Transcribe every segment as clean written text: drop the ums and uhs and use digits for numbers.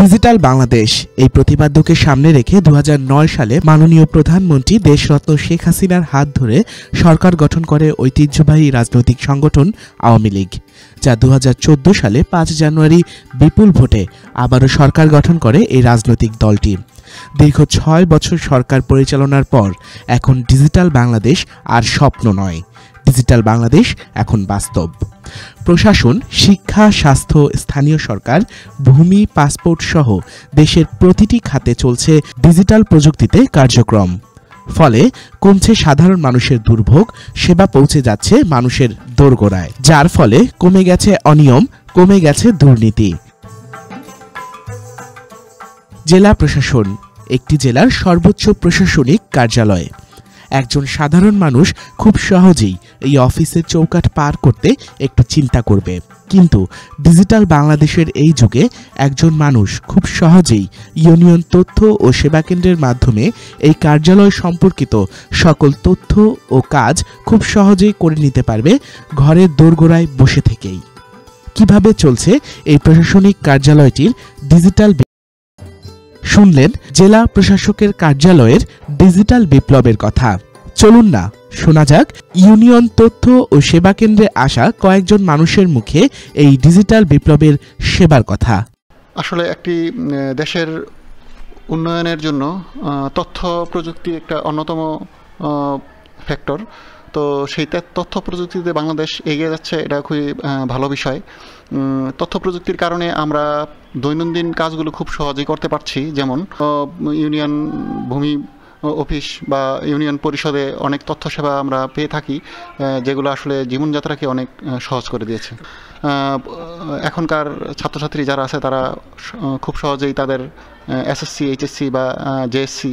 Digital Bangladesh এই প্রতিপাদ্যকে সামনে রেখে 2009 সালে মাননীয় প্রধানমন্ত্রী দেশরত্ন শেখ হাসিনার হাত ধরে সরকার গঠন করে ঐতিহ্যবাহী রাজনৈতিক সংগঠন আওয়ামী লীগ, যা 2014 সালে 5 জানুয়ারি বিপুল ভোটে আবারও সরকার গঠন করে এই রাজনৈতিক দলটি। দীর্ঘ 6 বছর সরকার পরিচালনার পর এখন ডিজিটাল বাংলাদেশ আর স্বপ্ন নয়, ডিজিটাল বাংলাদেশ এখন বাস্তব। প্রশাসন, শিক্ষা, স্বাস্থ্য, স্থানীয় সরকার, ভূমি, পাসপোর্ট সহ দেশের প্রতিটি খাতে চলছে ডিজিটাল প্রযুক্তিতে কার্যক্রম। ফলে কমছে সাধারণ মানুষের দুর্ভোগ, সেবা পৌঁছে যাচ্ছে মানুষের দোরগোড়ায়, যার ফলে কমে গেছে অনিয়ম, কমে গেছে দুর্নীতি। জেলা প্রশাসন একটি জেলার সর্বোচ্চ প্রশাসনিক কার্যালয়। একজন সাধারণ মানুষ খুব সহজেই এই অফিসের চৌকাঠ পার করতে একটু চিন্তা করবে, কিন্তু ডিজিটাল বাংলাদেশের এই যুগে একজন মানুষ খুব সহজেই ইউনিয়ন তথ্য ও সেবা কেন্দ্রের মাধ্যমে এই কার্যালয় সম্পর্কিত সকল তথ্য ও কাজ খুব সহজেই করে নিতে পারবে ঘরের দোরগোড়ায় বসে থেকেই। কিভাবে চলছে এই প্রশাসনিক কার্যালয়টির ডিজিটাল? শুনলেন জেলা প্রশাসকের কার্যালয়ের ডিজিটাল বিপ্লবের কথা। চলুন না শোনা যাক ইউনিয়ন তথ্য ও সেবা কেন্দ্রে আসা কয়েকজন মানুষের মুখে এই ডিজিটাল বিপ্লবের সেবার কথা। আসলে একটি দেশের উন্নয়নের জন্য তথ্য প্রযুক্তি একটা অন্যতম ফ্যাক্টর। তো সেই তথ্য প্রযুক্তিতে বাংলাদেশ এগিয়ে যাচ্ছে, এটা খুবই ভালো বিষয়। তথ্য প্রযুক্তির কারণে আমরা দৈনন্দিন কাজগুলো খুব সহজেই করতে পারছি। যেমন ইউনিয়ন ভূমি অফিস বা ইউনিয়ন পরিষদে অনেক তথ্য সেবা আমরা পেয়ে থাকি, যেগুলো আসলে জীবনযাত্রাকে অনেক সহজ করে দিয়েছে। এখনকার ছাত্রছাত্রী যারা আছে তারা খুব সহজেই তাদের এসএসসি, এইচএসসি বা জেএসসি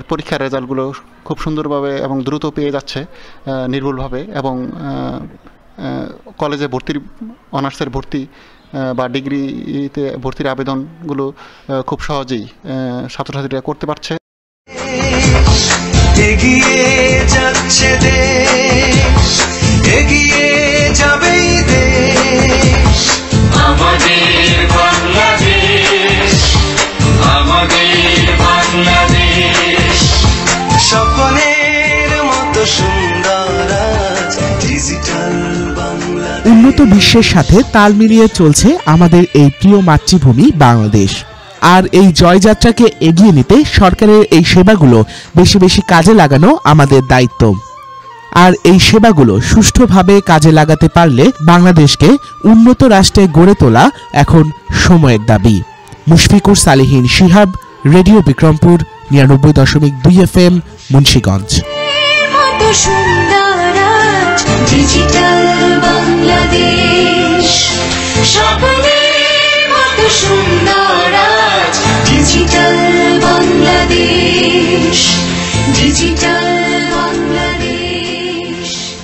পরীক্ষার রেজাল্টগুলো খুব সুন্দরভাবে এবং দ্রুত পেয়ে যাচ্ছে, নির্ভুলভাবে। এবং কলেজে অনার্সের ভর্তি বা ডিগ্রিতে ভর্তির আবেদনগুলো খুব সহজেই ছাত্রছাত্রীরা করতে পারছে। এগিয়ে যাচ্ছে দেশ, এগিয়ে যাবেই দেশ, আমাদের বাংলাদেশ, আমাদের বাংলাদেশ, স্বপ্নের মতো সুন্দর ডিজিটাল বাংলাদেশ। উন্নত বিশ্বের সাথে তাল মিলিয়ে চলছে আমাদের এই প্রিয় মাতৃভূমি বাংলাদেশ। আর এই জয়যাত্রাকে এগিয়ে নিতে সরকারের এই সেবাগুলো বেশি বেশি কাজে লাগানো আমাদের দায়িত্ব। আর এই সেবাগুলো সুষ্ঠুভাবে কাজে লাগাতে পারলে বাংলাদেশকে উন্নত রাষ্ট্রে গড়ে তোলা এখন সময়ের দাবি। Mushfiqur Saleheen Shihab, radio Bikrampur 99.2 FM, Munshiganj.